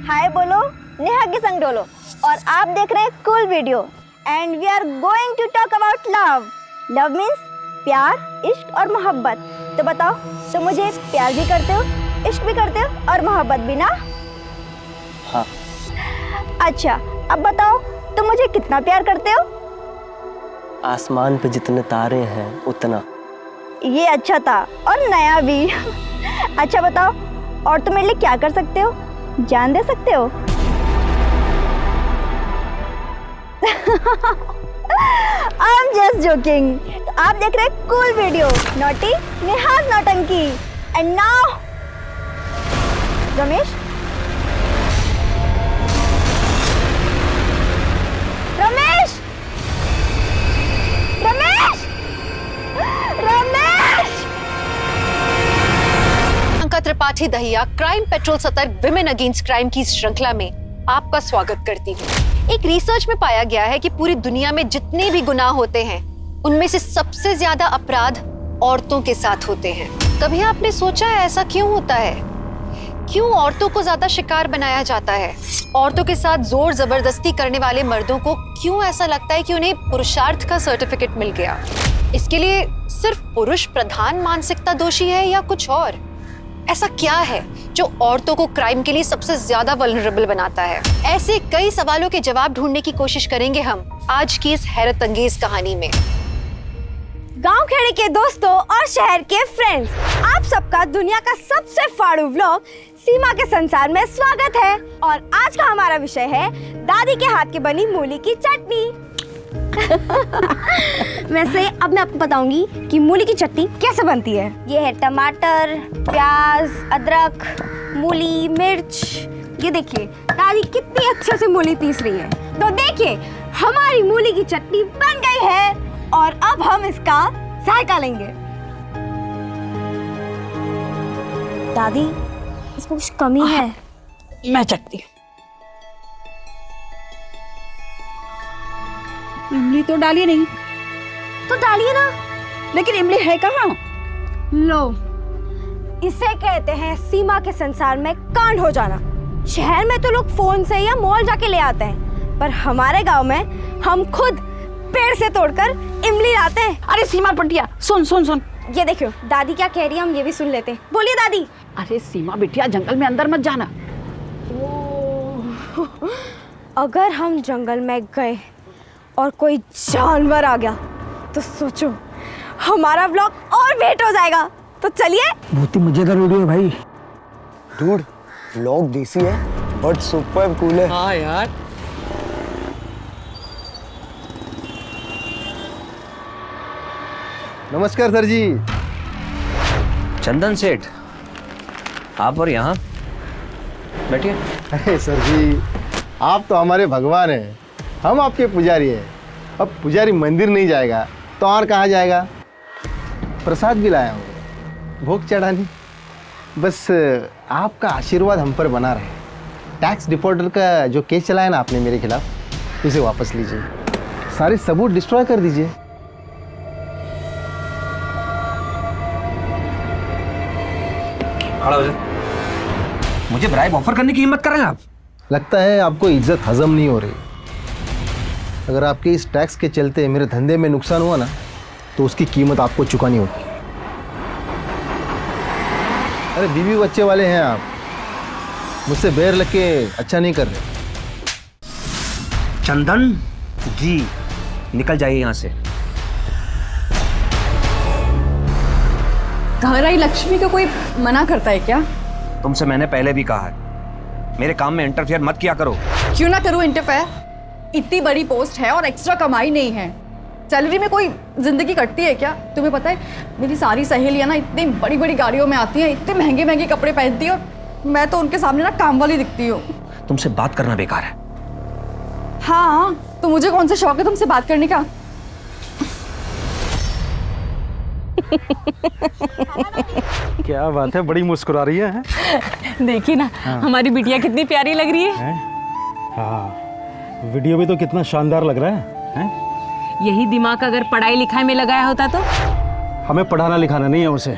हाय बोलो, नेहा के संग डोलो। और आप देख रहे हैं cool video and we are going to talk about love. Love means प्यार, इश्क और मोहब्बत। तो बताओ, तुम मुझे प्यार भी करते हो, इश्क भी करते हो और मोहब्बत भी ना? हाँ। अच्छा, अब बताओ तुम मुझे कितना प्यार करते हो? आसमान पे जितने तारे हैं उतना। ये अच्छा था और नया भी। अच्छा बताओ, और तुम मेरे लिए क्या कर सकते हो? जान दे सकते हो? I'm just joking. आप देख रहे हैं कूल वीडियो नॉटी नेहाज नौटंकी। And now Ramesh, Ramesh, Ramesh, Ramesh. Priyanka Tripathi Dahiya crime petrol सतर्क विमेन अगेंस्ट क्राइम की श्रृंखला में आपका स्वागत करती हूँ। एक रिसर्च में पाया गया है कि पूरी दुनिया में जितने भी गुनाह होते हैं उनमें से सबसे ज्यादा अपराध औरतों के साथ होते हैं। कभी आपने सोचा है ऐसा क्यों होता है? क्यों औरतों को ज्यादा शिकार बनाया जाता है? औरतों के साथ जोर जबरदस्ती करने वाले मर्दों को क्यों ऐसा लगता है कि उन्हें पुरुषार्थ का सर्टिफिकेट मिल गया? इसके लिए सिर्फ पुरुष प्रधान मानसिकता दोषी है या कुछ और? ऐसा क्या है जो औरतों को क्राइम के लिए सबसे ज्यादा वल्नरेबल बनाता है? ऐसे कई सवालों के जवाब ढूंढने की कोशिश करेंगे हम आज की इस हैरत अंगेज कहानी में। गांव खेड़े के दोस्तों और शहर के फ्रेंड्स, आप सबका दुनिया का सबसे फाड़ू व्लॉग सीमा के संसार में स्वागत है। और आज का हमारा विषय है दादी के हाथ की बनी मूली की चटनी। वैसे अब मैं आपको बताऊंगी कि मूली की चटनी कैसे बनती है। ये है टमाटर, प्याज, अदरक, मूली, मिर्च। ये देखिए दादी कितनी अच्छे से मूली पीस रही है। तो देखिए हमारी मूली की चटनी बन गई है और अब हम इसका जायका लेंगे। दादी, इसमें कुछ कमी है। मैं चखती हूँ। इमली तो डाली नहीं। तो डालिए ना। लेकिन इमली है कहाँ? लो, इसे कहते हैं सीमा के संसार में कांड हो जाना। शहर में तो लोग फोन से या मॉल जाके ले आते हैं, पर हमारे गांव में हम खुद पेड़ से तोड़कर इमली लाते हैं। अरे सीमा पटिया, सुन सुन सुन। ये देखो दादी क्या कह रही है, हम ये भी सुन लेते हैं। बोलिए दादी। अरे सीमा बिटिया, जंगल में अंदर मत जाना। अगर हम जंगल में गए और कोई जानवर आ गया तो सोचो हमारा व्लॉग और वेट हो जाएगा। तो चलिए। बहुत ही मजेदार वीडियो है भाई। डूड, व्लॉग देसी है बट सुपर कूल है। हाँ यार। नमस्कार सर जी। चंदन सेठ, आप और यहाँ बैठिए। अरे सर जी, आप तो हमारे भगवान हैं, हम आपके पुजारी हैं। अब पुजारी मंदिर नहीं जाएगा तो और कहाँ जाएगा? प्रसाद भी लाया हूँ, भोग चढ़ाने। बस आपका आशीर्वाद हम पर बना रहे। टैक्स डिफॉल्टर का जो केस चलाया ना आपने मेरे खिलाफ, उसे वापस लीजिए। सारे सबूत डिस्ट्रॉय कर दीजिए। खड़ा हो जाए। मुझे ब्राइब ऑफर करने की हिम्मत कर रहे हैं आप? लगता है आपको इज्जत हजम नहीं हो रही। अगर आपके इस टैक्स के चलते मेरे धंधे में नुकसान हुआ ना, तो उसकी कीमत आपको चुकानी होगी। अरे बीवी बच्चे वाले हैं आप, मुझसे बैर लग के अच्छा नहीं कर रहे। चंदन जी, निकल जाइए यहाँ से। घर आई लक्ष्मी को कोई मना करता है क्या? तुमसे मैंने पहले भी कहा है, मेरे काम में इंटरफेयर मत किया करो। क्यों ना करूं इंटरफेयर? इतनी बड़ी पोस्ट है और एक्स्ट्रा कमाई नहीं है। सैलरी में कोई जिंदगी कटती है क्या? तुम्हें पता है मेरी सारी सहेलियां ना इतनी बड़ी बड़ी गाड़ियों में आती हैं, इतने महंगे महंगे कपड़े पहनती हैं और मैं तो उनके सामने ना काम वाली दिखती हूँ। तुमसे बात करना बेकार है। हाँ, तो मुझे कौन सा शौक है तुमसे बात करने का? क्या बात है, बड़ी मुस्कुरा रही है? देखिए ना, हमारी बिटिया कितनी प्यारी लग रही है। हाँ, वीडियो भी तो कितना शानदार लग रहा है? यही दिमाग अगर पढ़ाई लिखाई में लगाया होता तो? हमें पढ़ाना लिखाना नहीं है उसे,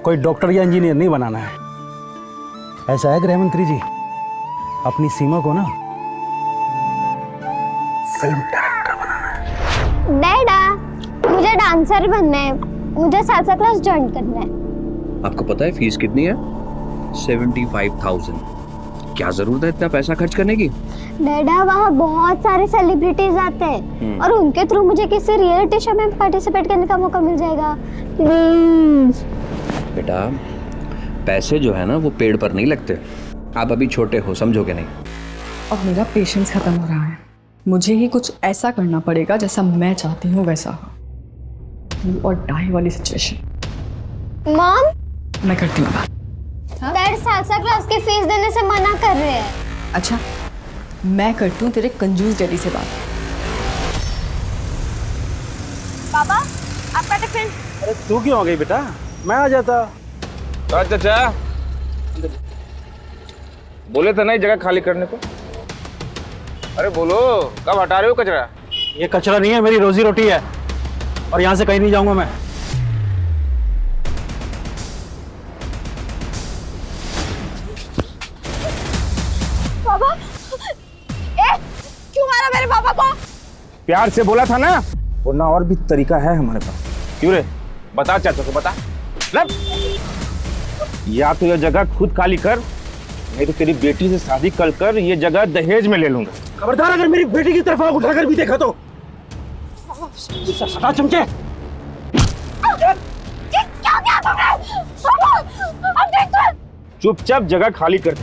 कोई डॉक्टर या इंजीनियर नहीं बनाना है। ऐसा है गृह मंत्री जी? अपनी सीमा को ना फिल्म डायरेक्टर बनाना है। डैडा, मुझे डांसर बनना है, मुझे सालसा क्लास ज्वाइन करना है। आपको पता है फीस कितनी है? 75,000। क्या जरूरत है इतना पैसा खर्च करने की? डैडा, वहाँ बहुत सारे सेलिब्रिटीज आते हैं और उनके थ्रू मुझे किसी रियलिटी शो में पार्टिसिपेट करने का मौका मिल जाएगा। प्लीज। बेटा, पैसे जो है ना वो पेड़ पर नहीं लगते। आप अभी छोटे हो, समझोगे नहीं। अब मेरा पेशेंस खत्म हो रहा है। मुझे ही कुछ ऐसा करना पड़ेगा जैसा मैं चाहती हूँ वैसा हो। डू और डाई वाली सिचुएशन। मॉम, मैं करती हूँ बात। डैड सालसा क्लास की फीस देने से मना कर रहे हैं। अच्छा, मैं करती हूँ तेरे कंजूस डैडी से बात। पापा, आपका टिफिन। अरे तू क्यों आ गई बेटा? मैं आ जाता। चाचा बोले थे ना जगह खाली करने को। अरे बोलो, कब हटा रहे हो कचरा? ये कचरा नहीं है, मेरी रोजी रोटी है और यहाँ से कहीं नहीं जाऊंगा मैं। पापा, क्यों मारा मेरे पापा को? प्यार से बोला था ना, वरना और भी तरीका है हमारे पास। क्यों रे, बता चाचा को, बता। या तो ये जगह खुद खाली कर, नहीं तो तेरी बेटी से शादी कर ये जगह दहेज में ले लूंगा। खबरदार, अगर मेरी बेटी की तरफ आग उठाकर भी देखा तो हटा चमचे। क्या किया तुमने? पापा, अब देख तो। चुपचाप जगह खाली कर।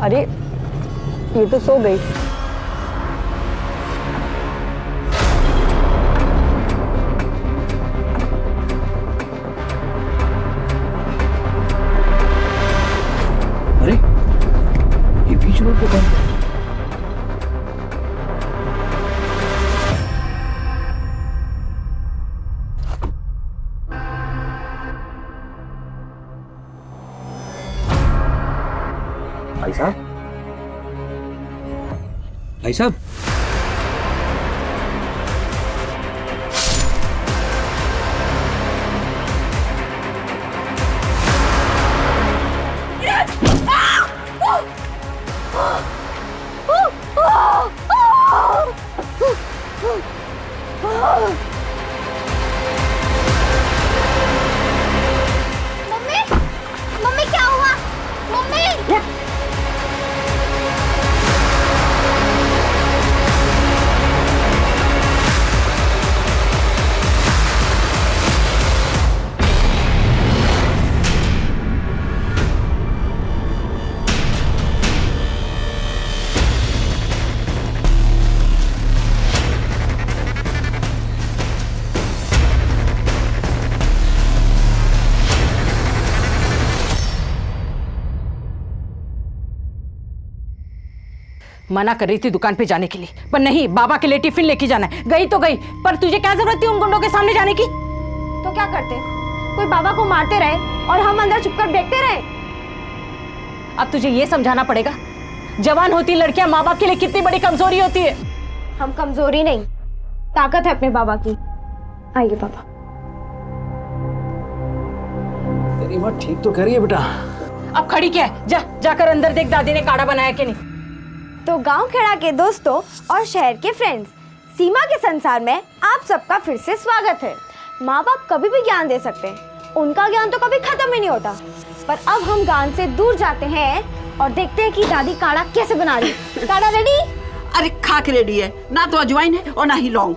अरे, ये तो सो गई। अरे ये बीच रोड पे कौन? भाई साहब, भाई साहब, मम्मी, मम्मी क्या हुआ? मम्मी। मना कर रही थी दुकान पे जाने के लिए, पर नहीं, बाबा के लिए टिफिन लेके जाना है। गई तो गई, पर तुझे क्या जरूरत थी उन गुंडों के सामने जाने की? तो क्या करते? कोई बाबा को मारते रहे और हम अंदर छुपकर देखते रहे। अब तुझे ये समझाना पड़ेगा, जवान होती लड़कियां माँ बाप के लिए कितनी बड़ी कमजोरी होती है। हम कमजोरी नहीं, ताकत है अपने बाबा की। आइए पापा। तेरी माँ ठीक तो कह रही है बेटा। अब खड़ी क्या है? जाकर अंदर देख दादी ने काढ़ा बनाया कि नहीं। तो गांव खेड़ा के दोस्तों और शहर के फ्रेंड्स, सीमा के संसार में आप सबका फिर से स्वागत है। माँ बाप कभी भी ज्ञान दे सकते हैं, उनका ज्ञान तो कभी खत्म ही नहीं होता। पर अब हम ज्ञान से दूर जाते हैं और देखते हैं कि दादी काढ़ा कैसे बना रही है। काढ़ा रेडी? अरे खाक रेडी है, ना तो अजवाइन है और ना ही लौंग।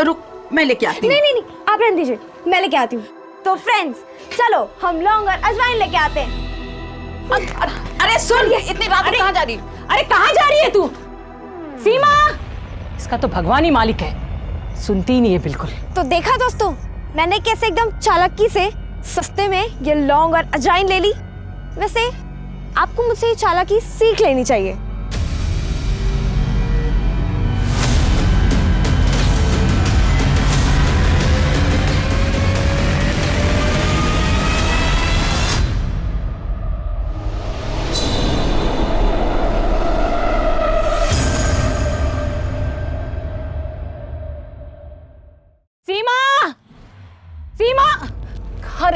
रुक, मैं लेके आती हूँ। नहीं, आप रहने दीजिए, मैं लेके आती हूँ। तो फ्रेंड्स, चलो हम लौंग और अजवाइन लेके आते हैं। अरे सुन, इतनी रात को कहाँ जा रही? अरे कहाँ जा रही है तू? सीमा, इसका तो भगवान ही मालिक है, सुनती ही नहीं है बिल्कुल। तो देखा दोस्तों, मैंने कैसे एकदम चालाकी से सस्ते में ये लौंग और अजवाइन ले ली। वैसे आपको मुझसे ये चालाकी सीख लेनी चाहिए।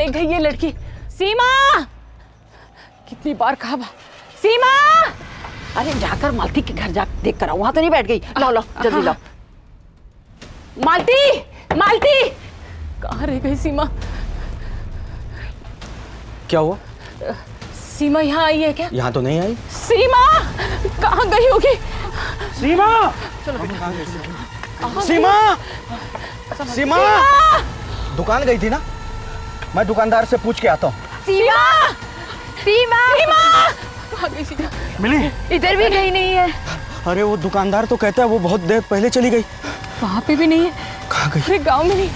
रे गई ये लड़की। सीमा, कितनी बार कहा सीमा, अरे जाकर मालती के घर जा देख कर आओ, वहां तो नहीं बैठ गई। लाओ लाओ जल्दी लाओ। मालती, मालती, कहाँ रह गई सीमा? क्या हुआ? सीमा यहाँ आई है क्या? यहाँ तो नहीं आई। सीमा कहाँ गई होगी? सीमा, सीमा, सीमा, दुकान गई थी ना, मैं दुकानदार से पूछ के आता हूँ। सीमा, सीमा, सीमा, कहाँ गई सीमा? मिली? इधर भी कहीं नहीं है। अरे वो दुकानदार तो कहता है वो बहुत देर पहले चली गई। वहाँ पे भी नहीं है। कहाँ गई? अरे गांव में नहीं,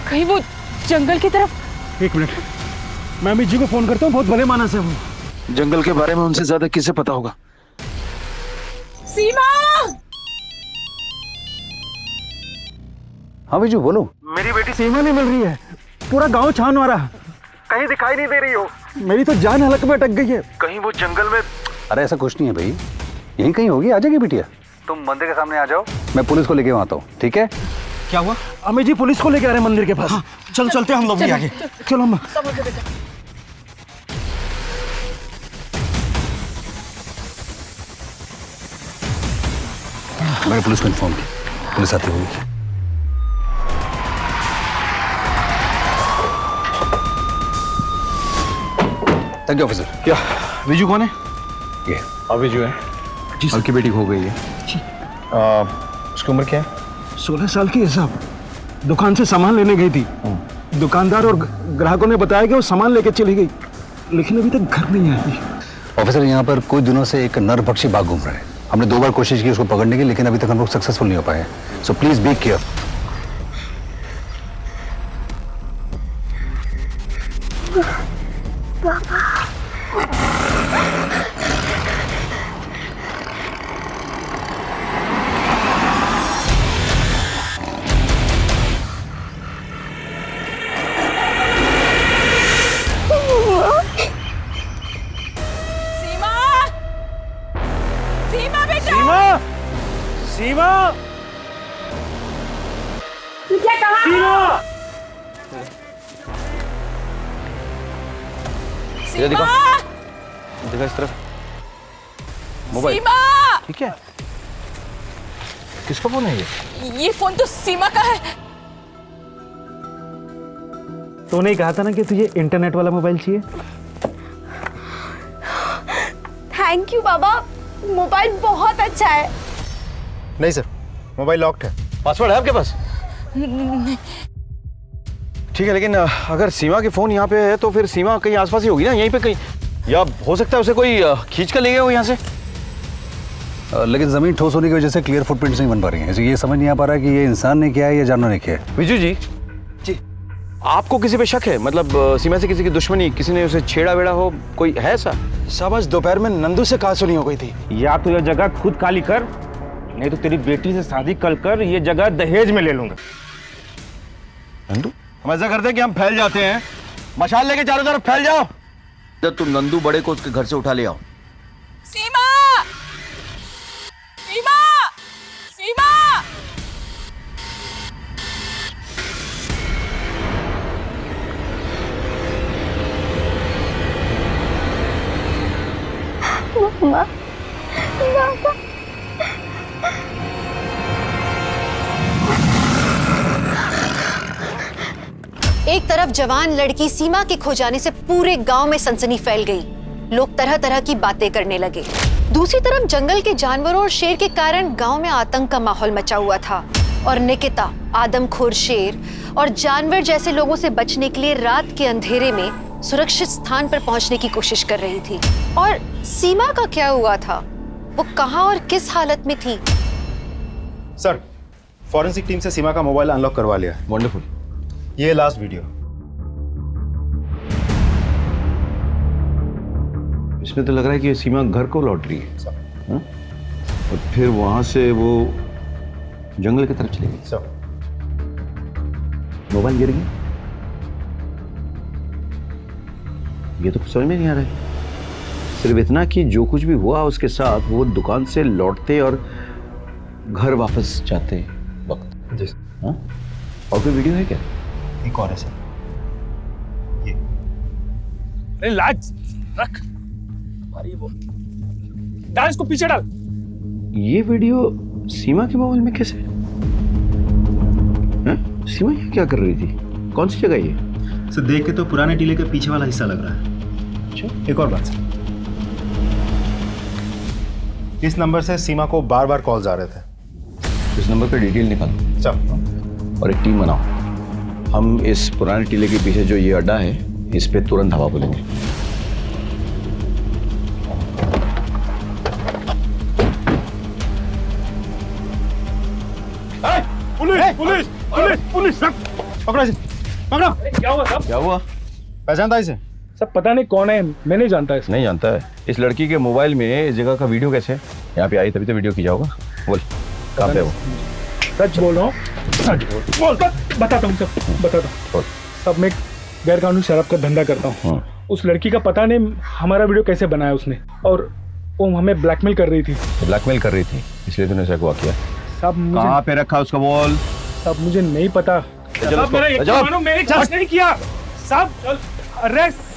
कहीं वो जंगल की तरफ। एक मिनट, मैं अमित जी को फोन करता हूँ, बहुत भले मानस है वो। जंगल के बारे में उनसे ज्यादा किसे पता होगा? सीमा, हाँ विजू बोलो। मेरी बेटी सीमा नहीं मिल रही है, पूरा गांव छान मारा, कहीं दिखाई नहीं दे रही हो। मेरी तो जान हलक में अटक गई है, कहीं वो जंगल में। अरे ऐसा कुछ नहीं है भाई, यहीं कहीं होगी, आ जाएगी बिटिया। तुम मंदिर के सामने आ जाओ, मैं पुलिस को लेके वहां आता हूँ, ठीक है? क्या हुआ? अमित जी पुलिस को लेके आ रहे हैं मंदिर के पास। हाँ, चलो चलते हैं हम लोग भी आगे। चलो अम्मा। मैंने पुलिस को इन्फॉर्म किया, पुलिस आती होगी। Thank you officer. क्या विजू कौन है? ये विजू है जी। आपकी बेटी खो गई है जी। उसकी उम्र क्या है? 16 साल की है साहब, दुकान से सामान लेने गई थी। दुकानदार और ग्राहकों ने बताया कि वो सामान लेके चली गई, लेकिन अभी तक घर नहीं आई। ऑफिसर यहाँ पर कुछ दिनों से एक नरभक्षी बाघ घूम रहा है। हमने 2 बार कोशिश की उसको पकड़ने की, लेकिन अभी तक हम लोग सक्सेसफुल नहीं हो पाए। So please be careful. Seema, क्या कहा? सीमा, देखो इस तरफ मोबाइल। सीमा, ठीक है, किसका फोन है ये फोन तो सीमा का है। तो नहीं कहा था ना कि तुझे इंटरनेट वाला मोबाइल चाहिए? थैंक यू बाबा, मोबाइल बहुत अच्छा है। नहीं सर, मोबाइल लॉक्ड है। पासवर्ड है आपके पास? ठीक है, लेकिन अगर सीमा के फोन यहाँ पे है तो फिर सीमा कहीं आसपास ही होगी ना, यहीं पे कहीं, या हो सकता है उसे कोई खींच कर ले गया हो यहाँ से। लेकिन जमीन ठोस होने की वजह से क्लियर फुटप्रिंट्स नहीं बन पा रही हैं। ये समझ नहीं आ पा रहा कि ये इंसान ने किया है या जानवर ने किया है। विजू जी, आपको किसी पे शक है? मतलब सीमा से किसी की दुश्मनी, किसी ने उसे छेड़ा वेड़ा हो, कोई है ऐसा? साहब आज दोपहर में नंदू से कहा सुनी हो गई थी। या तो यह जगह खुद खाली कर, नहीं तो तेरी बेटी से शादी कर ये जगह दहेज में ले लूंगा। नंदू, हम ऐसा करते हैं कि हम फैल जाते हैं, मशाल लेके चारों तरफ फैल जाओ। जब तुम नंदू बड़े को उसके घर से उठा ले आओ। सीमा, सीमा, सीमा, मम्मा, एक तरफ जवान लड़की सीमा के खो जाने से पूरे गांव में सनसनी फैल गई। लोग तरह तरह की बातें करने लगे। दूसरी तरफ जंगल के जानवरों और शेर के कारण गांव में आतंक का माहौल मचा हुआ था और निकिता आदमखोर शेर और जानवर जैसे लोगों से बचने के लिए रात के अंधेरे में सुरक्षित स्थान पर पहुंचने की कोशिश कर रही थी। और सीमा का क्या हुआ था? वो कहां और किस हालत में थी? सर, फॉरेंसिक टीम से सीमा का मोबाइल अनलॉक करवा लिया है। वंडरफुल। ये लास्ट वीडियो। इसमें तो लग रहा है कि सीमा घर को लौट रही है। हाँ? और फिर वहां से वो जंगल की तरफ चली गई। सर, मोबाइल गिर गया, ये तो समझ में नहीं आ रहा है। सिर्फ इतना कि जो कुछ भी हुआ उसके साथ वो दुकान से लौटते और घर वापस जाते वक्त। जी। हाँ? और कोई वीडियो है क्या? एक और है सर, अरे लाज रख। अरे वो डाल, इसको पीछे डाल। ये वीडियो सीमा के मोबाइल में कैसे? हैं? सीमा ये क्या कर रही थी? कौन सी जगह ये? सर देख के तो पुराने टीले के पीछे वाला हिस्सा लग रहा है। अच्छा, एक और बात सर, इस नंबर से सीमा को बार बार कॉल्स आ रहे थे। इस नंबर पे डिटेल निकालो। चल और एक टीम बनाओ। हम इस पुराने टीले के पीछे जो ये अड्डा है, इस पे तुरंत हवा बोलेंगे। Police police police police! पकड़ो इसे, पकड़ो। क्या हुआ साहब? क्या हुआ? पहचानता इसे? सब पता नहीं कौन है, मैं नहीं जानता इसे। नहीं जानता है? इस लड़की के मोबाइल में इस जगह का वीडियो कैसे है? यहाँ पे आई तभी तो वीडियो खींचा होगा। बोल कहाँ पे वो? सच बोल रहा हूँ, सच बोल। बताता हूँ सब, बताता हूँ सब। मैं गैर कानूनी शराब का धंधा करता हूँ। उस लड़की का पता नहीं हमारा वीडियो कैसे बनाया उसने, और वो हमें ब्लैकमेल कर रही थी। ब्लैकमेल कर रही थी, इसलिए तूने ऐसा हुआ किया? सब मुझे कहाँ पे रखा उसका बोल? सब मुझे नहीं पता। सब मेरा यकीन मानो, मैंने जांच नहीं किया। सब अरेस्ट।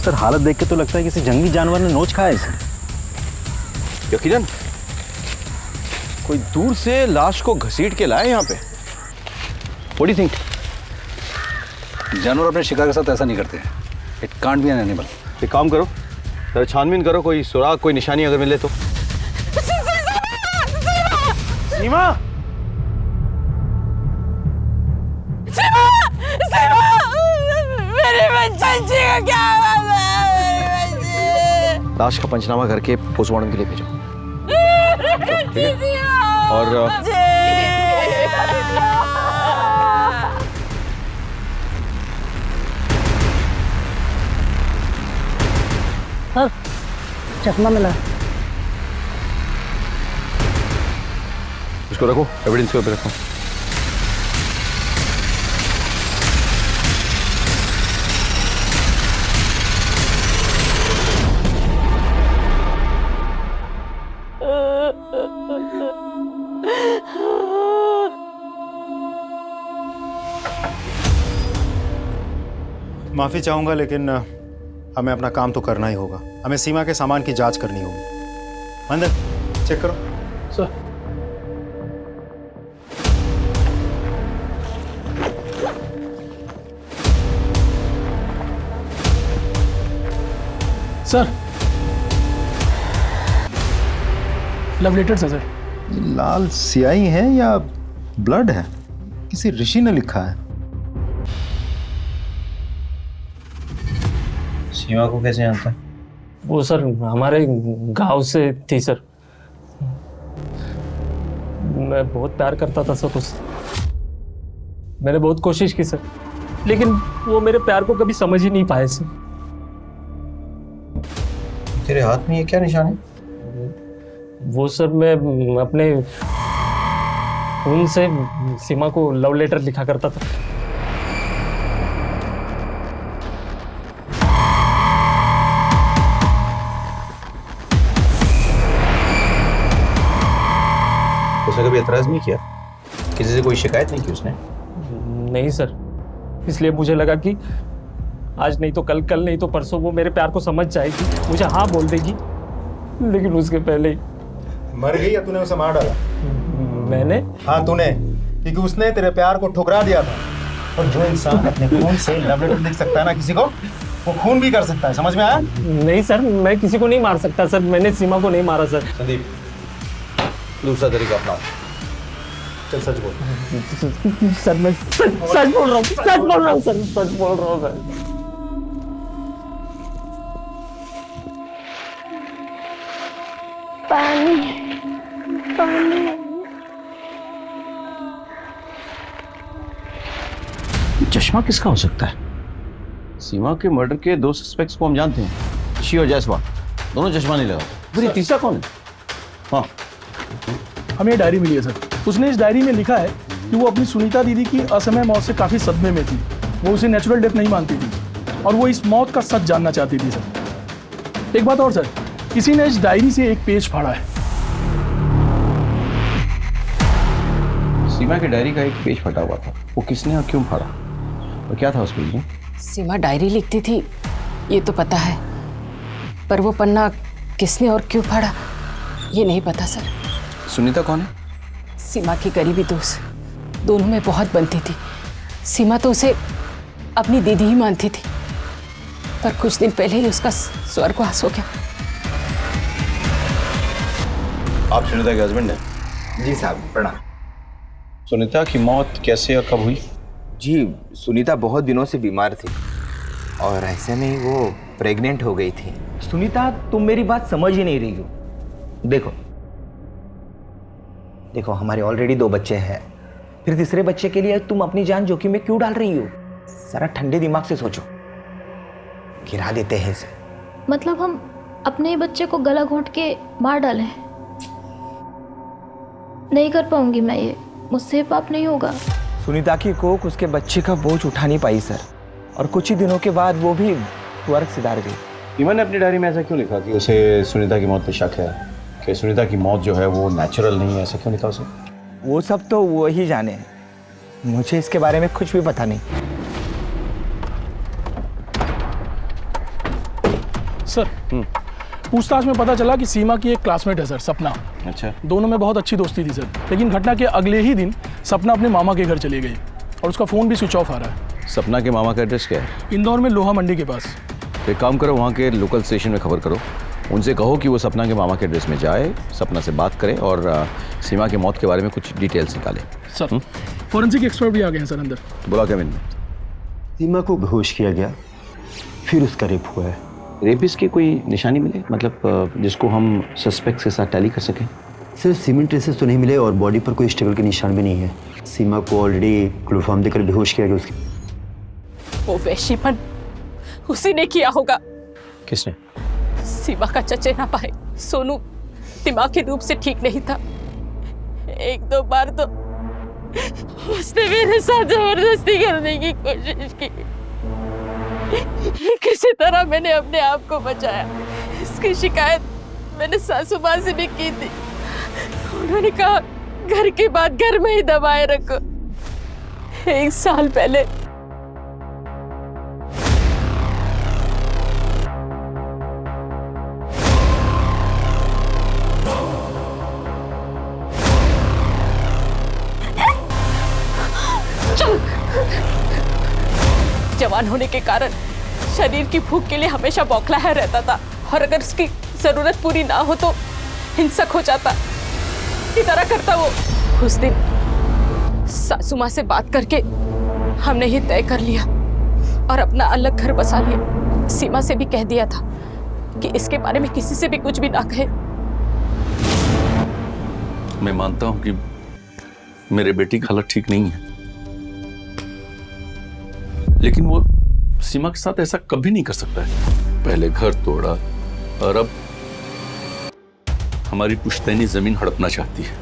सर हालत देख के तो लगता है किसी जंगली जानवर ने नोच खाया इसे। यकीनन कोई दूर से लाश को घसीट के लाए यहाँ पे। What do you think? जानवर अपने शिकार के साथ ऐसा नहीं करते। It can't be an animal. एक काम करो, जरा छानबीन करो, कोई सुराग, कोई निशानी अगर मिले तो। सीमा! मेरे बच्चे का क्या हुआ? लाश का पंचनामा करके पोस्टमार्टम के लिए भेजो। ठीक है? और चश्मा मिला। इसको रखो, एविडेंस के ऊपर रखो। माफी चाहूंगा लेकिन हमें अपना काम तो करना ही होगा। हमें सीमा के सामान की जांच करनी होगी। मंदिर चेक करो। सर सर, लव लेटर्स है सर। लाल स्याही है या ब्लड है? किसी ऋषि ने लिखा है। सीमा को कैसे जानता है? वो सर हमारे गांव से थी सर। मैं बहुत प्यार करता था सर उससे। मैंने बहुत कोशिश की सर, लेकिन वो मेरे प्यार को कभी समझ ही नहीं पाए सर। तेरे हाथ में ये क्या निशान है? वो सर मैं अपने खून से सीमा को लव लेटर लिखा करता था। उसने कभी एतराज नहीं किया? किसी से कोई शिकायत नहीं की उसने? नहीं सर, इसलिए मुझे लगा कि आज नहीं तो कल, कल नहीं तो परसों वो मेरे प्यार को समझ जाएगी, मुझे हाँ बोल देगी। लेकिन उसके पहले ही मर गई या तूने उसे मार डाला? मैंने? हाँ तूने, क्योंकि उसने तेरे प्यार को ठुकरा दिया था। और जो इंसान अपने खून से लव लेटर लिख सकता है ना किसी को, वो खून भी कर सकता है। समझ में आया? नहीं सर, मैं किसी को नहीं मार सकता सर। मैंने सीमा को नहीं मारा सर। संदीप, दूसरा तरीका अपनाओ। चल सच बोल। सर मैं सच बोल रहा हूँ, सच बोल रहा हूँ सर, सच बोल रहा हूँ सर। पानी चश्मा किसका हो सकता है? सीमा के मर्डर के 2 सस्पेक्ट्स को हम जानते हैं, शी और जायसवाल, दोनों चश्मा नहीं लगा। फिर ये तीसरा कौन है? हाँ, हमें डायरी मिली है सर। उसने इस डायरी में लिखा है कि वो अपनी सुनीता दीदी की असमय मौत से काफी सदमे में थी। वो उसे नेचुरल डेथ नहीं मानती थी और वो इस मौत का सच जानना चाहती थी सर। एक बात और सर, किसी ने इस डायरी से एक पेज फाड़ा है। सीमा के डायरी का एक पेज फटा हुआ था, वो किसने और क्यों फाड़ा और क्या था उस पेज में? सीमा डायरी लिखती थी ये तो पता है, पर वो पन्ना किसने और क्यों फाड़ा ये नहीं पता सर। सुनीता कौन है? सीमा की करीबी दोस्त, दोनों में बहुत बनती थी। सीमा तो उसे अपनी दीदी ही मानती थी, पर कुछ दिन पहले ही उसका स्वर्गवास हो गया। आप सुनीता के हस्बैंड हैं? जी साहब, प्रणाम। सुनीता की मौत कैसे और कब हुई? जी, सुनीता बहुत दिनों से बीमार थी और ऐसे में ही वो प्रेग्नेंट हो गई थी। सुनीता, तुम मेरी बात समझ ही नहीं रही हो। देखो हमारे ऑलरेडी 2 बच्चे हैं, फिर तीसरे बच्चे के लिए तुम अपनी जान जोखिम में क्यों डाल रही हो? जरा ठंडे दिमाग से सोचो, गिरा देते हैं इसे। मतलब हम अपने ही बच्चे को गला घोंट के मार डालें? नहीं कर पाऊंगी मैं ये, मुझसे पाप नहीं होगा। सुनीता की कोख उसके बच्चे का बोझ उठा नहीं पाई सर, और कुछ ही दिनों के बाद वो भी स्वर्ग सिधार गई। सीमा ने अपनी डायरी में ऐसा क्यों लिखा कि उसे सुनीता की मौत पे शक है, कि सुनीता की मौत जो है वो नेचुरल नहीं है? ऐसा क्यों लिखा उसे? वो सब तो वो ही जाने, मुझे इसके बारे में कुछ भी पता नहीं। सर, पूछताछ में पता चला कि सीमा की एक क्लासमेट है सर, सपना। अच्छा। दोनों में बहुत अच्छी दोस्ती थी सर, लेकिन घटना के अगले ही दिन सपना अपने मामा के घर चली गई और उसका फ़ोन भी स्विच ऑफ आ रहा है। सपना के मामा का एड्रेस क्या है? इंदौर में लोहा मंडी के पास। एक काम करो, वहाँ के लोकल स्टेशन में खबर करो, उनसे कहो कि वो सपना के मामा के एड्रेस में जाए, सपना से बात करें और सीमा की मौत के बारे में कुछ डिटेल्स निकालें। सर, फॉरेंसिक एक्सपर्ट भी आ गए हैं सर अंदर। बुला केविन। सीमा को बेहोश किया गया, फिर उसका रेप हुआ है। रेपिस्ट की कोई निशानी मिले, मतलब जिसको हम सस्पेक्ट के साथ टैली कर सकें? सर, सीमेंट ट्रेसेस तो नहीं मिले और बॉडी पर कोई स्ट्रगल के निशान भी नहीं है। सीमा को ऑलरेडी क्लोरोफॉर्म देकर बेहोश किया गया। उसकी वो वैश्यपन उसी ने किया होगा। किसने? सीमा का चचे ना पाए। सोनू दिमागी रूप से ठीक नहीं था, 1-2 बार तो उसने मेरे साथ जबरदस्ती करने की कोशिश की। किसी तरह मैंने अपने आप को बचाया। इसकी शिकायत मैंने सासू माँ से भी की थी, उन्होंने कहा घर की बात घर में ही दबाए रखो। 1 साल पहले जवान होने के कारण शरीर की भूख के लिए हमेशा बौखलाया रहता था, और अगर उसकी जरूरत पूरी ना हो तो हिंसक हो जाता। इसी तरह करता वो। उस दिन सासू माँ से बात करके हमने ये तय कर लिया और अपना अलग घर बसा लिया। सीमा से भी कह दिया था कि इसके बारे में किसी से भी कुछ भी ना कहे। मैं मानता हूं कि मेरे बेटी की हालत ठीक नहीं है, लेकिन वो सीमा के साथ ऐसा कभी नहीं कर सकता है। पहले घर तोड़ा और अब हमारी पुश्तैनी जमीन हड़पना चाहती है।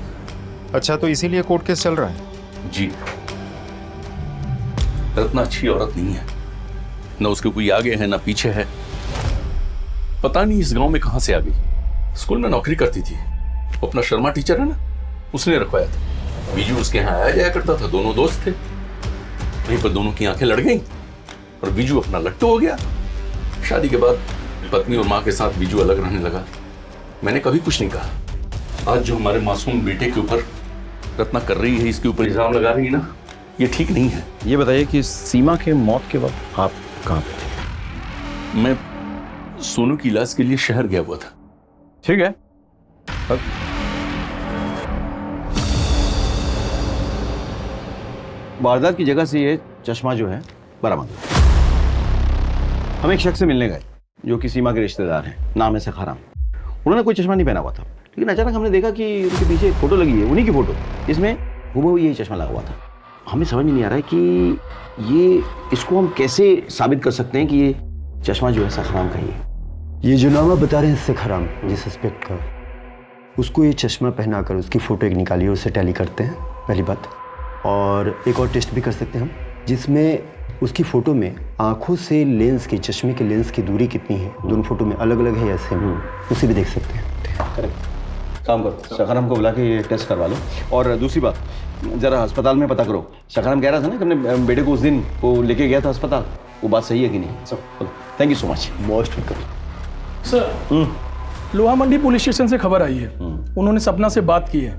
अच्छा, तो इसीलिए कोर्ट केस चल रहा है? जी। रत्ना अच्छी औरत नहीं है, न उसके कोई आगे है न पीछे है। पता नहीं इस गांव में कहां से आ गई। स्कूल में नौकरी करती थी, वो अपना शर्मा टीचर है ना, उसने रखवाया था। बीजू उसके यहाँ आया जाया करता था, दोनों दोस्त थे। वहीं पर दोनों की आंखें लड़ गईं और बीजू अपना लट्टू हो गया। शादी के बाद पत्नी और माँ के साथ बीजू अलग रहने लगा। मैंने कभी कुछ नहीं कहा। आज जो हमारे मासूम बेटे के ऊपर रत्ना कर रही है, इसके ऊपर इल्जाम लगा रही है ना, ये ठीक नहीं है। ये बताइए कि सीमा के मौत के वक्त आप कहाँ पे थे? मैं सोनू की इलाज के लिए शहर गया हुआ था। ठीक है। वारदात की जगह से ये चश्मा जो है बरामद। हम एक शख्स से मिलने गए जो कि सीमा के रिश्तेदार हैं, नाम है सखाराम। उन्होंने कोई चश्मा नहीं पहना हुआ था, लेकिन अचानक हमने देखा कि उनके पीछे एक फोटो लगी है, उन्हीं की फोटो, इसमें हूबहू यही चश्मा लगा हुआ था। हमें समझ में नहीं आ रहा है कि ये इसको हम कैसे साबित कर सकते हैं कि ये चश्मा जो है सखराम का ही है। ये जो नाम आप बता रहे हैं सखराम, जिस सस्पेक्ट का, उसको ये चश्मा पहनाकर उसकी फ़ोटो एक निकालिए, उससे टैली करते हैं पहली बात। और एक और टेस्ट भी कर सकते हैं हम, जिसमें उसकी फ़ोटो में आंखों से लेंस की, चश्मे के लेंस की दूरी कितनी है, दोनों फोटो में अलग अलग है या सेम, उसे भी देख सकते हैं। करेक्ट, काम करो, सखराम को बुला के ये टेस्ट करवा लो। और दूसरी बात, ज़रा अस्पताल में पता करो, सखराम कह रहा था ना कि अपने बेटे को उस दिन वो लेके गया था अस्पताल, वो बात सही है कि नहीं? सब thank you so much. Most welcome sir. लोहा मंडी पुलिस स्टेशन से खबर आई है, उन्होंने सपना से बात की है,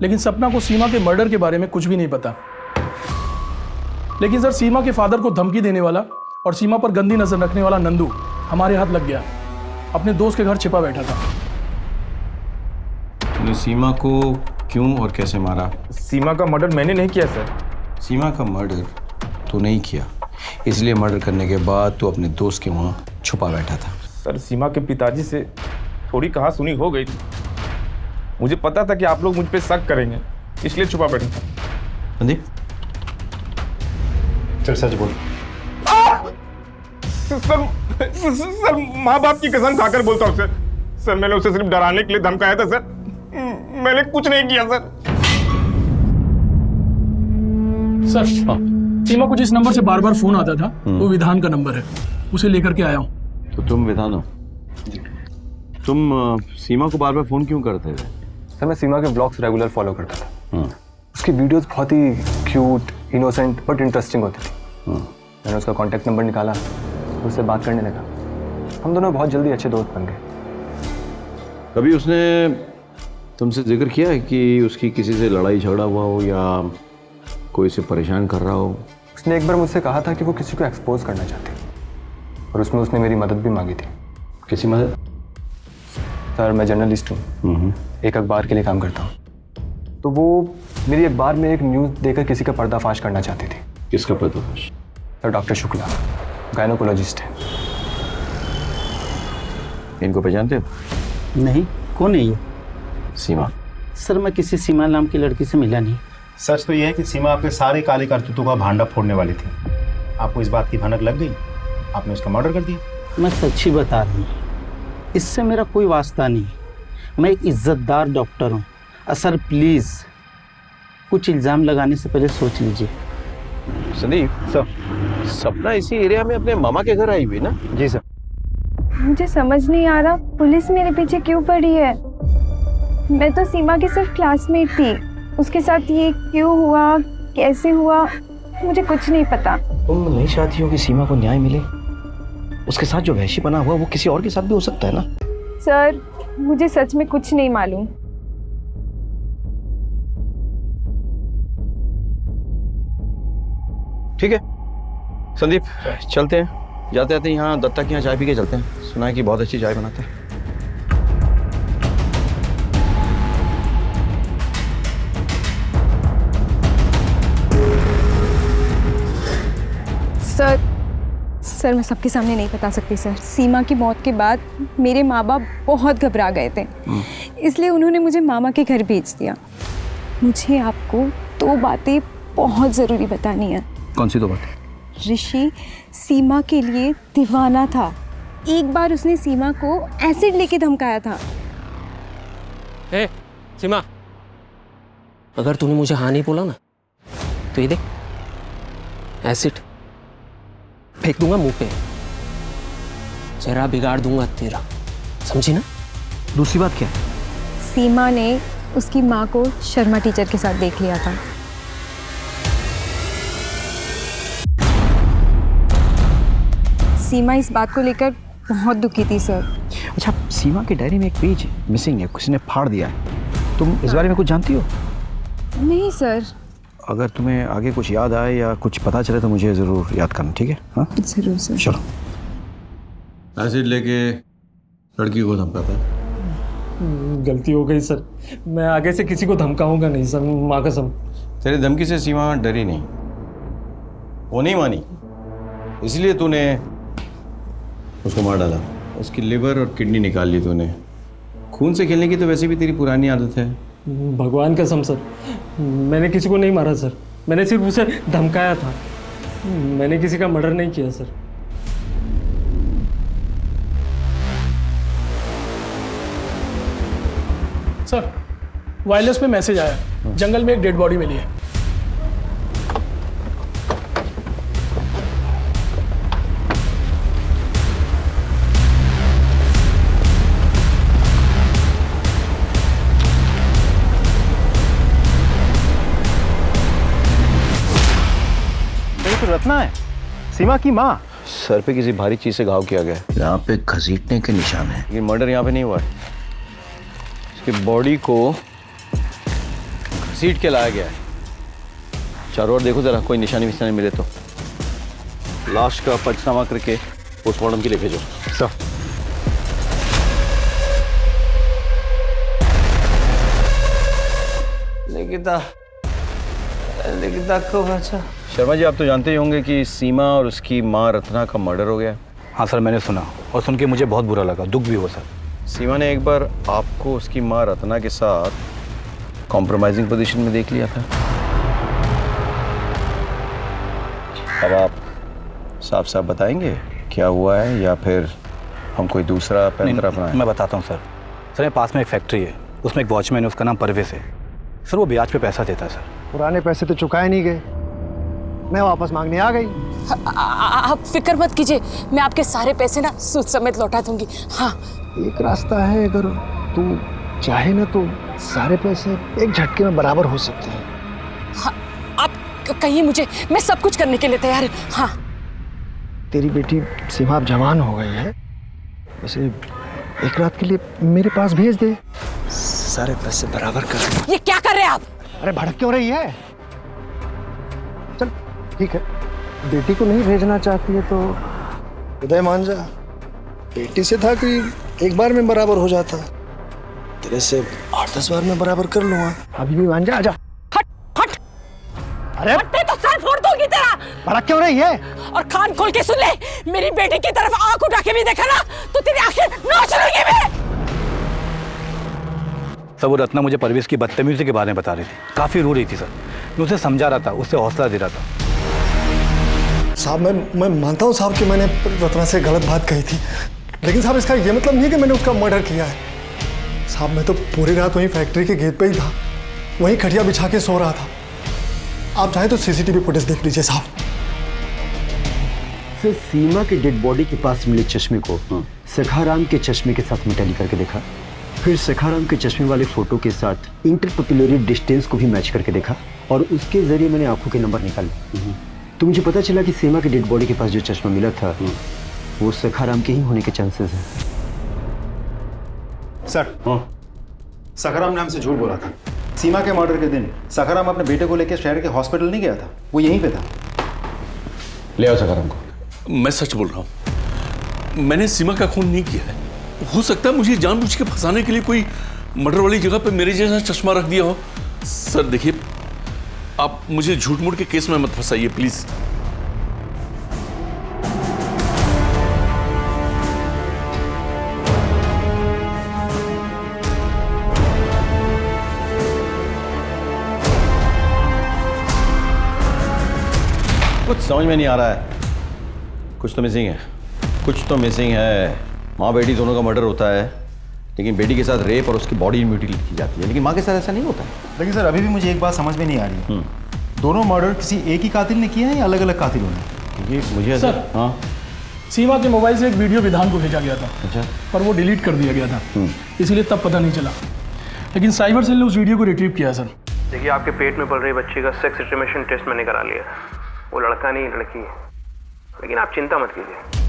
लेकिन सपना को सीमा के मर्डर के बारे में कुछ भी नहीं पता। लेकिन सर, सीमा के फादर को धमकी देने वाला और सीमा पर गंदी नजर रखने वाला नंदू हमारे हाथ लग गया, अपने दोस्त के घर छिपा बैठा था। तूने सीमा को क्यों और कैसे मारा? सीमा का मर्डर मैंने नहीं किया सर। सीमा का मर्डर तो नहीं किया, इसलिए मर्डर करने के बाद तो अपने दोस्त के वहाँ छुपा बैठा था। सर, सीमा के पिताजी से थोड़ी कहा सुनी हो गई थी, मुझे पता था कि आप लोग मुझ पे शक करेंगे, इसलिए छुपा बैठा था। संदीप, चल सच बोल। सर माँ बाप की कसम खाकर बोलता हूँ सर। सर, मैंने उसे सिर्फ डराने के लिए धमकाया था सर, मैंने कुछ नहीं किया सर। सर, सीमा को जिस नंबर से बार बार फोन आता था वो विधान का नंबर है, उसे लेकर के आया हूँ। तो तुम विधान हो? तुम सीमा को बार बार फोन क्यों करते थे? सर, मैं सीमा के ब्लॉग्स रेगुलर फॉलो करता था। उसकी वीडियोस बहुत ही क्यूट, इनोसेंट बट इंटरेस्टिंग होती थी। मैंने उसका कांटेक्ट नंबर निकाला, उससे बात करने लगा। हम दोनों बहुत जल्दी अच्छे दोस्त बन गए। कभी उसने तुमसे जिक्र किया है कि उसकी किसी से लड़ाई झगड़ा हुआ हो या कोई उसे परेशान कर रहा हो? उसने एक बार मुझसे कहा था कि वो किसी को एक्सपोज करना चाहती, और उसमें उसने मेरी मदद भी मांगी थी। किसी मदद? सर, मैं जर्नलिस्ट हूँ, एक अखबार के लिए काम करता हूँ। तो वो मेरी अखबार में एक न्यूज़ देकर किसी का पर्दाफाश करना चाहती थी। किसका पर्दाफाश? सर, डॉक्टर शुक्ला, गायनोकोलॉजिस्ट है। इनको पहचानते हो? नहीं, कौन है ये? सीमा। सर, मैं किसी सीमा नाम की लड़की से मिला नहीं। सच तो यह है कि सीमा आपके सारे काले करतूतों का भांडा फोड़ने वाली थी। आपको इस बात की भनक लग गई, आपने उसका मर्डर कर दिया। मैं सच ही बता रहा हूँ, इससे मेरा कोई वास्ता नहीं। मैं एक इज्जतदार डॉक्टर हूँ। सर प्लीज़, कुछ इल्ज़ाम लगाने से पहले सोच लीजिए। संदीप सर, सपना इसी एरिया में अपने मामा के घर आई हुई ना? जी सर। मुझे समझ नहीं आ रहा पुलिस मेरे पीछे क्यों पड़ी है। मैं तो सीमा की सिर्फ क्लासमेट थी, उसके साथ ये क्यों हुआ, कैसे हुआ, मुझे कुछ नहीं पता। तुम नहीं चाहती हो कि सीमा को न्याय मिले? उसके साथ जो वहशीपना हुआ वो किसी और के साथ भी हो सकता है ना? सर, मुझे सच में कुछ नहीं मालूम। ठीक है संदीप, चलते हैं, जाते जाते यहाँ दत्ता के यहाँ चाय पी के चलते हैं। सुना है कि बहुत अच्छी चाय बनाते हैं। सर, मैं सबके सामने नहीं बता सकती सर। सीमा की मौत के बाद मेरे माँ बाप बहुत घबरा गए थे, इसलिए उन्होंने मुझे मामा के घर भेज दिया। मुझे आपको 2 बातें बहुत ज़रूरी बतानी है। कौन सी 2 बातें? ऋषि सीमा के लिए दीवाना था। एक बार उसने सीमा को एसिड लेके धमकाया था। ए, सीमा, अगर तूने मुझे हाँ नहीं बोला ना तो ये देख, एसिड फेंक दूंगा मुंह पे, चेहरा बिगाड़ दूंगा तेरा, समझी ना? दूसरी बात क्या है? सीमा ने उसकी माँ को शर्मा टीचर के साथ देख लिया था। सीमा इस बात को लेकर बहुत दुखी थी सर। अच्छा, सीमा की डायरी में एक पेज मिसिंग है, किसी ने फाड़ दिया है। तुम इस बारे में कुछ जानती हो? नहीं सर। अगर तुम्हें आगे कुछ याद आए या कुछ पता चले तो मुझे ज़रूर याद करना, ठीक है? हाँ जरूर सर। चलो। एसिड लेके लड़की को धमकाता है? गलती हो गई सर, मैं आगे से किसी को धमकाऊंगा नहीं सर, माँ कसम। तेरी धमकी से सीमा डरी नहीं, वो नहीं मानी, इसलिए तूने उसको मार डाला। उसकी लिवर और किडनी निकाल ली तूने, खून से खेलने की तो वैसे भी तेरी पुरानी आदत है। भगवान कसम सर, मैंने किसी को नहीं मारा सर, मैंने सिर्फ उसे धमकाया था। मैंने किसी का मर्डर नहीं किया सर। सर वायरलेस पे मैसेज आया, जंगल में एक डेड बॉडी मिली है। तो रत्ना है, सीमा की माँ। सर पे किसी भारी चीज से घाव किया गया है। यहाँ पे घसीटने के निशान है। लेकिन मर्डर यहाँ पे नहीं हुआ है। इसकी बॉडी को घसीट के लाया गया है। चारों ओर देखो जरा, कोई निशानी विशानी मिले तो। लाश का पंचनामा करके पोस्टमार्टम के लिए भेजो। सर लिखिता को बचा। शर्मा जी, आप तो जानते ही होंगे कि सीमा और उसकी माँ रत्ना का मर्डर हो गया। हाँ सर, मैंने सुना और सुन के मुझे बहुत बुरा लगा, दुख भी हुआ सर। सीमा ने एक बार आपको उसकी माँ रत्ना के साथ कॉम्प्रोमाइजिंग पोजीशन में देख लिया था। अब आप साफ साफ बताएंगे क्या हुआ है, या फिर हम कोई दूसरा पैंतरा अपनाएं? मैं बताता हूँ सर। सर, मेरे पास में एक फैक्ट्री है, उसमें एक वॉचमैन है, उसका नाम परवेज है। सर वो ब्याज पे पैसा देता है सर। पुराने पैसे तो चुकाए नहीं गए, मैं वापस मांगने आ गई। आप फिक्र मत कीजिए, मैं आपके सारे पैसे ना सूद समेत लौटा दूंगी। हाँ, एक रास्ता है, अगर तू चाहे ना तो सारे पैसे एक झटके में बराबर हो सकते हैं। हाँ, आप कहिए मुझे, मैं सब कुछ करने के लिए तैयार हूँ। हाँ, तेरी बेटी सीमा अब जवान हो गई है, उसे एक रात के लिए मेरे पास भेज दे, सारे पैसे बराबर कर। ये क्या कर रहे हैं आप? अरे भड़क क्यों रही है? चल ठीक है, बेटी को नहीं भेजना चाहती है तो उदय मान जा। बेटी से था कि एक बार में बराबर हो जाता, तेरे से 8-10 बार में बराबर कर लूंगा। अभी भी मान जा, आजा। हट हट। अरे हटते तो सर फोड़ दूंगी तेरा। भड़क क्यों रही है? और कान खोल के सुन ले, मेरी बेटी की तरफ आंख उठा के भी देखा ना तो तेरी आंखें नोच लूंगी मैं। सर वो रत्ना मुझे परवेज की बदतमीजी के बारे में बता रही थी, काफ़ी रो रही थी सर। मैं उसे समझा रहा था, उससे हौसला दे रहा था। साहब मैं मानता हूँ साहब कि मैंने रत्ना से गलत बात कही थी, लेकिन साहब इसका ये मतलब नहीं है कि मैंने उसका मर्डर किया है। साहब मैं तो पूरी रात वहीं फैक्ट्री के गेट पे ही था, वहीं खटिया बिछा के सो रहा था। आप चाहे तो सीसीटीवी फुटेज देख लीजिए साहब। सर सीमा के डेड बॉडी के पास मिले चश्मे को सखाराम के चश्मे के साथ में टैली करके देखा, फिर सखाराम के चश्मे वाले फोटो के साथ इंटरपपुलरी डिस्टेंस को भी मैच करके देखा, और उसके जरिए मैंने आंखों के नंबर निकाले। तो मुझे पता चला कि सीमा के डेड बॉडी के पास जो चश्मा मिला था वो सखाराम के ही होने के चांसेस हैं। सर सखाराम ने हमसे झूठ बोला था। सीमा के मर्डर के दिन सखाराम अपने बेटे को लेकर शहर के हॉस्पिटल नहीं गया था, वो यहीं पे था। ले आओ सखाराम को। मैं सच बोल रहा हूँ, मैंने सीमा का खून नहीं किया है। हो सकता है मुझे जानबूझ के फंसाने के लिए कोई मर्डर वाली जगह पे मेरे जैसा चश्मा रख दिया हो। सर देखिए, आप मुझे झूठ मूठ के केस में मत फंसाइए प्लीज। कुछ समझ में नहीं आ रहा है, कुछ तो मिसिंग है, कुछ तो मिसिंग है। माँ बेटी दोनों का मर्डर होता है, लेकिन बेटी के साथ रेप और उसकी बॉडी म्यूटिलेट की जाती है, लेकिन माँ के साथ ऐसा नहीं होता है। लेकिन सर अभी भी मुझे एक बात समझ में नहीं आ रही है, दोनों मर्डर किसी एक ही कातिल ने किया है या अलग अलग कातिलों ने? मुझे सर हाँ, सीमा के मोबाइल से एक वीडियो विधान को भेजा गया था। अच्छा। पर वो डिलीट कर दिया गया था, इसीलिए तब पता नहीं चला। लेकिन साइबर सेल ने उस वीडियो को रिट्रीव किया सर। देखिए, आपके पेट में पल रही बच्ची का सेक्स इंफॉर्मेशन टेस्ट मैंने करा लिया। वो लड़का नहीं लड़की है, लेकिन आप चिंता मत कीजिए,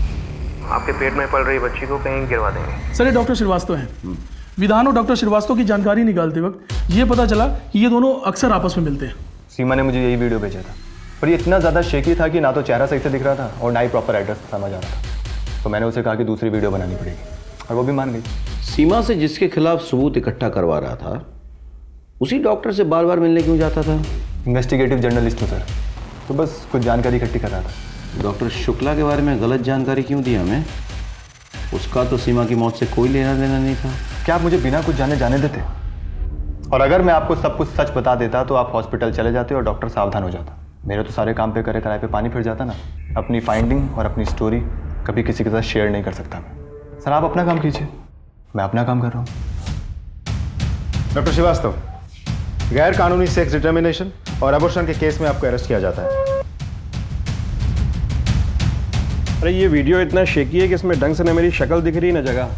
आपके पेट में पल रही बच्ची को कहीं गिरवा देंगे। सर ये डॉक्टर श्रीवास्तव हैं। विधान और डॉक्टर श्रीवास्तव की जानकारी निकालते वक्त ये पता चला कि ये दोनों अक्सर आपस में मिलते हैं। सीमा ने मुझे यही वीडियो भेजा था, पर ये इतना ज़्यादा शेकी था कि ना तो चेहरा सही से दिख रहा था और ना ही प्रॉपर एड्रेस समझ आ रहा था। तो मैंने उसे कहा कि दूसरी वीडियो बनानी पड़ेगी, और वो भी मान गई। सीमा से जिसके खिलाफ सबूत इकट्ठा करवा रहा था, उसी डॉक्टर से बार बार मिलने क्यों जाता था? इन्वेस्टिगेटिव जर्नलिस्ट हूँ सर, तो बस कुछ जानकारी इकट्ठी कर रहा था। डॉक्टर शुक्ला के बारे में गलत जानकारी क्यों दी हमें? उसका तो सीमा की मौत से कोई लेना देना नहीं था। क्या आप मुझे बिना कुछ जाने जाने देते? और अगर मैं आपको सब कुछ सच बता देता तो आप हॉस्पिटल चले जाते और डॉक्टर सावधान हो जाता। मेरे तो सारे काम पे करे कराए पे पानी फिर जाता ना। अपनी फाइंडिंग और अपनी स्टोरी कभी किसी के साथ शेयर नहीं कर सकता मैं। सर आप अपना काम कीजिए, मैं अपना काम कर रहा हूँ। डॉक्टर श्रीवास्तव, गैर कानूनी सेक्स डिटर्मिनेशन और अबॉर्शन के केस में आपको अरेस्ट किया जाता है। अरे ये वीडियो इतना शेकी है कि इसमें ढंग से न मेरी शक्ल दिख रही न जगह।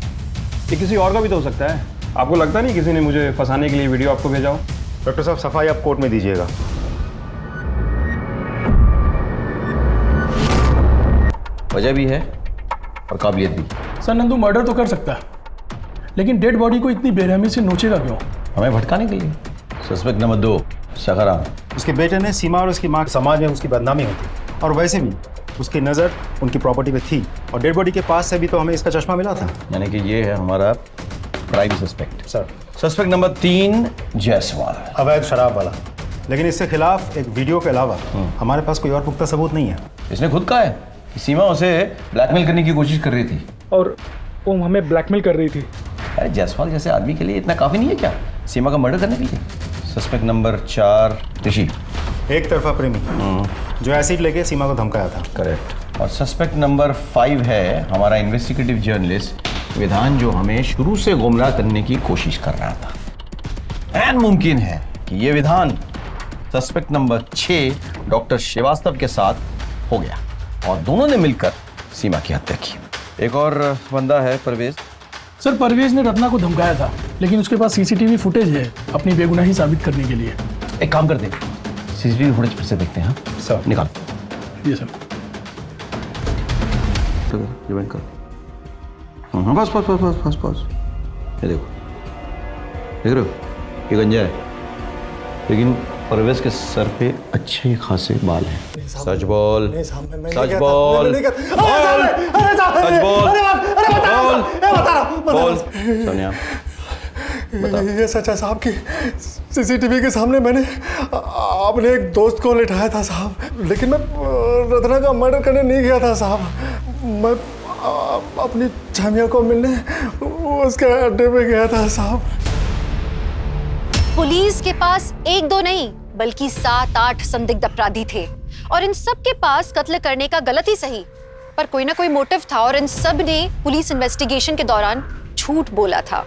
ये किसी और का भी तो हो सकता है। आपको लगता नहीं किसी ने मुझे फंसाने के लिए वीडियो आपको भेजा हो? डॉक्टर साहब, सफाई आप कोर्ट में दीजिएगा। वजह भी है और काबिलियत भी। सर नंदू मर्डर तो कर सकता है, लेकिन डेड बॉडी को इतनी बेरहमी से नोचेगा क्यों? हमें भटकाने के लिए। Suspect number 2 Sakharam. उसके बेटे ने सीमा और उसकी मां समाज में उसकी बदनामी होती, और वैसे भी उसकी नज़र उनकी प्रॉपर्टी पे थी, और डेड बॉडी के पास से भी तो हमें इसका चश्मा मिला था। यानी कि ये है हमारा prime suspect. Sir suspect number 3 Jaiswal, अवैध शराब वाला। लेकिन इसके खिलाफ एक वीडियो के अलावा हमारे पास कोई और पुख्ता सबूत नहीं है। इसने खुद कहा है कि सीमा उसे ब्लैकमेल करने की कोशिश कर रही थी, और वो हमें ब्लैकमेल कर रही थी। अरे जायसवाल जैसे आदमी के लिए इतना काफी नहीं है क्या सीमा का मर्डर करने के लिए? सस्पेक्ट नंबर 4 ऋषि, एक तरफा प्रेमी जो एसिड लेके सीमा को धमकाया था। करेक्ट। और सस्पेक्ट नंबर 5 है हमारा इन्वेस्टिगेटिव जर्नलिस्ट विधान, जो हमें शुरू से गुमराह करने की कोशिश कर रहा था। एंड मुमकिन है कि ये विधान सस्पेक्ट नंबर 6 डॉक्टर श्रीवास्तव के साथ हो गया और दोनों ने मिलकर सीमा की हत्या की। एक और बंदा है परवेज। सर परवेज ने रत्ना को धमकाया था, लेकिन उसके पास सीसीटीवी फुटेज है अपनी बेगुनाही साबित करने के लिए। एक काम करते हैं, सीसीटीवी फुटेज फिर से देखते हैं। हाँ सर निकाल। ये सर रिवाइंड कर। बस बस बस बस बस बस। ये देखो, देख रहे हो ये गंजा है, लेकिन परवेज के सर पे अच्छे खासे बाल हैं। सच बोल, सच बोल, बोल सोनिया, ये सच है साहब कि सीसीटीवी के सामने मैंने अपने एक दोस्त को लिटाया था साहब, लेकिन मैं रत्ना का मर्डर करने नहीं गया था साहब। मैं अपनी छामिया को मिलने उसके अड्डे पे गया था साहब। पुलिस के पास 1-2 नहीं बल्कि 7-8 संदिग्ध अपराधी थे, और इन सब के पास कत्ल करने का गलत ही सही पर कोई ना कोई मोटिव था, और इन सब ने पुलिस इन्वेस्टिगेशन के दौरान झूठ बोला था।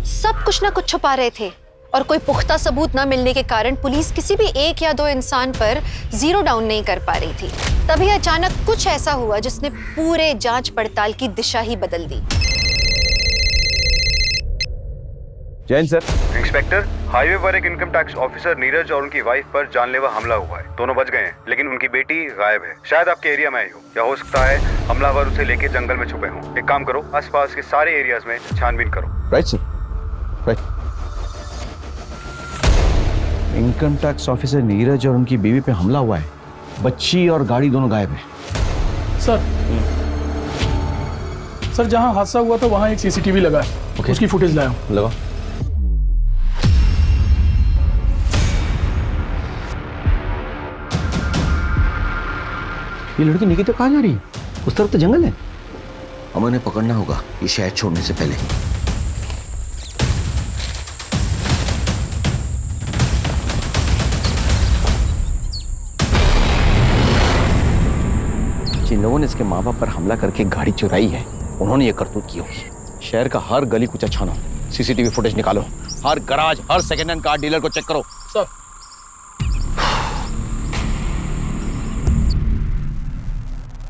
सब कुछ ना कुछ छुपा रहे थे, और कोई पुख्ता सबूत न मिलने के कारण पुलिस किसी भी 1 या 2 इंसान पर जीरो डाउन नहीं कर पा रही थी। तभी अचानक कुछ ऐसा हुआ जिसने पूरे जांच पड़ताल की दिशा ही बदल दी। जैन सर। इंस्पेक्टर, हाईवे पर एक इनकम टैक्स ऑफिसर नीरज और उनकी वाइफ पर जानलेवा हमला हुआ है। दोनों बच गए हैं, लेकिन उनकी बेटी गायब है। शायद आपके एरिया में आई हो, या हो सकता है हमलावर उसे लेके जंगल में छुपे हों। एक काम करो, आसपास के सारे एरियाज में छानबीन करो। Right sir, right. Income tax officer Neeraj और उनकी बीवी पे हमला हुआ है, बच्ची और गाड़ी दोनों गायब है। सर जहां हादसा हुआ था वहां एक सीसीटीवी लगा है, उसकी फुटेज लाया हूं। लगा। ये लड़की निकिता कहाँ जा रही है? उस तरफ तो जंगल है। हमें उन्हें पकड़ना होगा ये शहर छोड़ने से पहले। जिन लोगों ने इसके माँ बाप पर हमला करके गाड़ी चुराई है, उन्होंने ये करतूत की होगी। शहर का हर गली कुचा छानो, सीसीटीवी फुटेज निकालो, हर गराज, हर सेकेंड हैंड कार डीलर को चेक करो।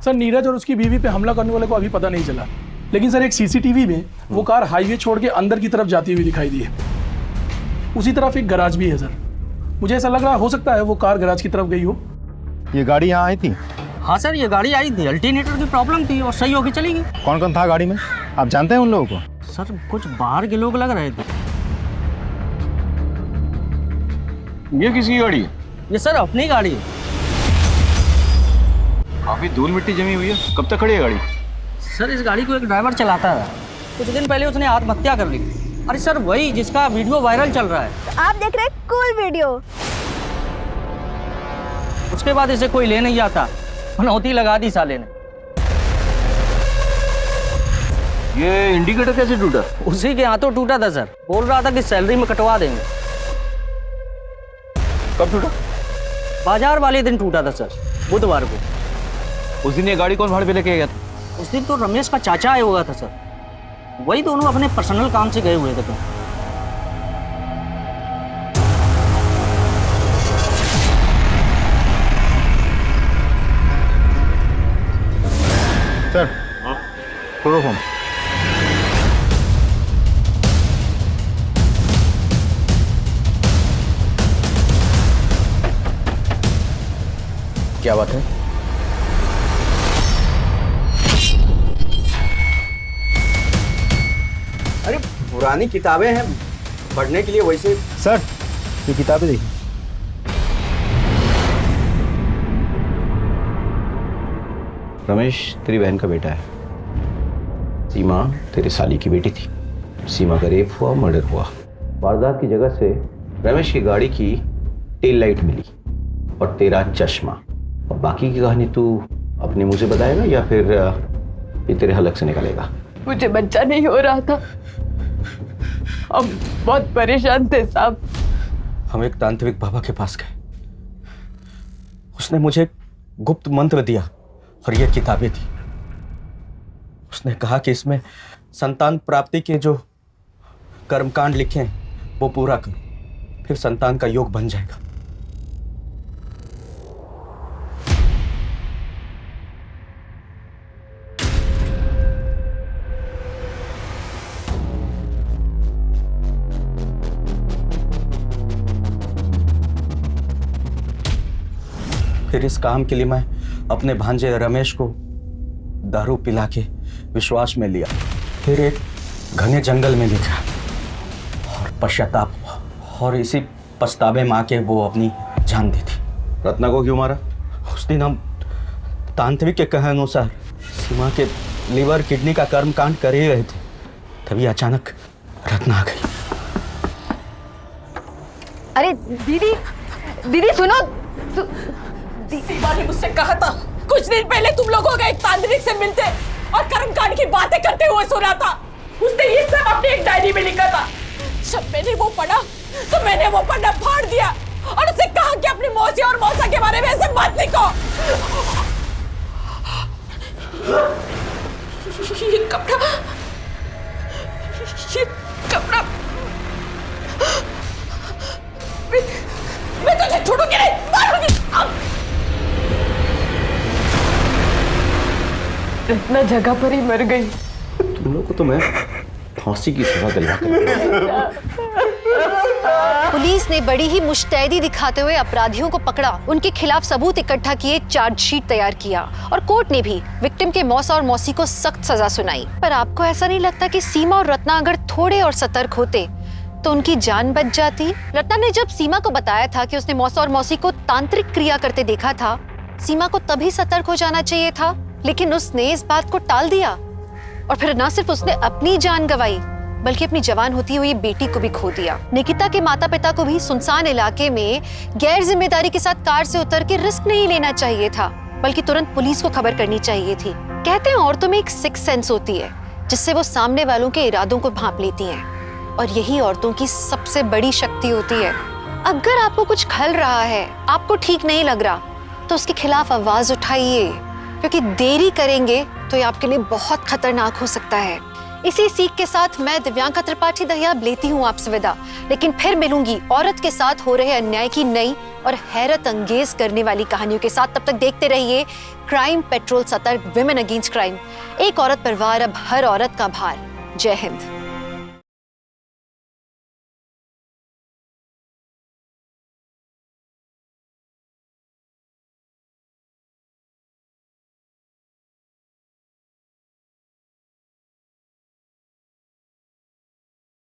सर नीरज और उसकी बीवी पे हमला करने वाले को अभी पता नहीं चला, लेकिन सर एक सीसीटीवी में वो कार हाईवे छोड़ के अंदर की तरफ जाती हुई दिखाई दी है। उसी तरफ एक गराज भी है सर। मुझे ऐसा लग रहा हो सकता है वो कार गराज की तरफ गई हो। ये गाड़ी यहाँ आई थी? हाँ सर, ये गाड़ी आई थी, अल्टरनेटर की प्रॉब्लम थी और सही होके चली गई। कौन कौन था गाड़ी में, आप जानते हैं उन लोगों को? सर कुछ बाहर के लोग लग रहे थे। ये किसकी गाड़ी है? ये सर अपनी गाड़ी है। काफी धूल मिट्टी जमी हुई है, कब तक खड़ी है गाड़ी? सर इस गाड़ी को एक ड्राइवर चलाता है, कुछ दिन पहले उसने आत्महत्या कर ली। अरे सर वही जिसका वीडियो वायरल चल रहा है। आप देख रहे हैं कूल वीडियो। उसके बाद इसे कोई ले नहीं जाता, मनौती लगा दी साले ने। ये इंडिकेटर कैसे टूटा? उसी के हाथों टूटा था सर। बोल रहा था कि सैलरी में कटवा देंगे। कब टूटा? बाजार वाले दिन टूटा था सर, बुधवार को। उस दिन ये गाड़ी कौन भाड़े पे लेके गया था? उस दिन तो रमेश का चाचा आया हुआ था सर। वही दोनों अपने पर्सनल काम से गए हुए थे। Sir chloroform. क्या बात है? अरे पुरानी किताबें हैं पढ़ने के लिए, वैसे। सर ये किताबें देखिए। रमेश तेरी बहन का बेटा है। सीमा तेरे साली की बेटी थी। सीमा का रेप हुआ, मर्डर हुआ। वारदात की जगह से रमेश की गाड़ी की टेल लाइट मिली और तेरा चश्मा। और बाकी की कहानी तू अपने मुंह से बताएगा या फिर ये तेरे हलक से निकलेगा? मुझे बच्चा नहीं हो रहा था, हम बहुत परेशान थे साहब। हम एक तांत्रिक बाबा के पास गए। उसने मुझे गुप्त मंत्र दिया और ये किताबें दी। उसने कहा कि इसमें संतान प्राप्ति के जो कर्मकांड लिखे हैं वो पूरा करो, फिर संतान का योग बन जाएगा। फिर इस काम के लिए मैं अपने भांजे रमेश को दारू पिला के विश्वास में लिया। फिर एक घने जंगल में देखा और पश्चाताप हुआ और इसी पछतावे में आके वो अपनी जान दी थी। रत्ना को क्यों मारा? उस दिन हम तांत्रिक के कहे अनुसार सीमा के लीवर किडनी का कर्मकांड कर ही रहे थे, तभी अचानक रत्ना आ गई। अरे दीदी, दीदी सुनो। सीमा ने मुझसे कहा था कुछ दिन पहले तुम लोगों का एक तांत्रिक से मिलते और कर्मकांड की बातें करते हुए सुना था। उसने ये सब अपनी एक डायरी में लिखा था। जब मैंने वो पढ़ा तो मैंने वो पढ़ना फाड़ दिया और उसे कहा कि अपनी मौसी और मौसा के बारे में ऐसे मत लिखो। ये कपड़ा मैं तुझे छोड़ूंगी नहीं, मारूंगी। इतना जगह पर ही मर गई। तुम लोग को तो मैं फांसी की सजा दिला कर। पुलिस ने बड़ी ही मुस्तैदी दिखाते हुए अपराधियों को पकड़ा, उनके खिलाफ सबूत इकट्ठा किए, चार्जशीट तैयार किया और कोर्ट ने भी विक्टिम के मौसा और मौसी को सख्त सजा सुनाई। पर आपको ऐसा नहीं लगता कि सीमा और रत्ना अगर थोड़े और सतर्क होते तो उनकी जान बच जाती? रत्ना ने जब सीमा को बताया था कि उसने मौसा और मौसी को तांत्रिक क्रिया करते देखा था, सीमा को तभी सतर्क हो जाना चाहिए था, लेकिन उसने इस बात को टाल दिया और फिर न सिर्फ उसने अपनी जान गंवाई बल्कि अपनी जवान होती हुई बेटी को भी खो दिया। निकिता के माता पिता को भी सुनसान इलाके में गैर जिम्मेदारी के साथ कार से उतर के रिस्क नहीं लेना चाहिए था, बल्कि तुरंत पुलिस को खबर करनी चाहिए थी। कहते हैं औरतों में एक सिक्स सेंस होती है जिससे वो सामने वालों के इरादों को भांप लेती हैं और यही औरतों की सबसे बड़ी शक्ति होती है। अगर आपको कुछ खल रहा है, आपको ठीक नहीं लग रहा, तो उसके खिलाफ आवाज उठाइए, क्योंकि देरी करेंगे तो ये आपके लिए बहुत खतरनाक हो सकता है। इसी सीख के साथ मैं दिव्यांका त्रिपाठी दहियाब लेती हूँ आपसे विदा, लेकिन फिर मिलूंगी औरत के साथ हो रहे अन्याय की नई और हैरत अंगेज करने वाली कहानियों के साथ। तब तक देखते रहिए क्राइम पेट्रोल सतर्क, विमेन अगेंस्ट क्राइम। एक औरत पर वार, अब हर औरत का भार। जय हिंद।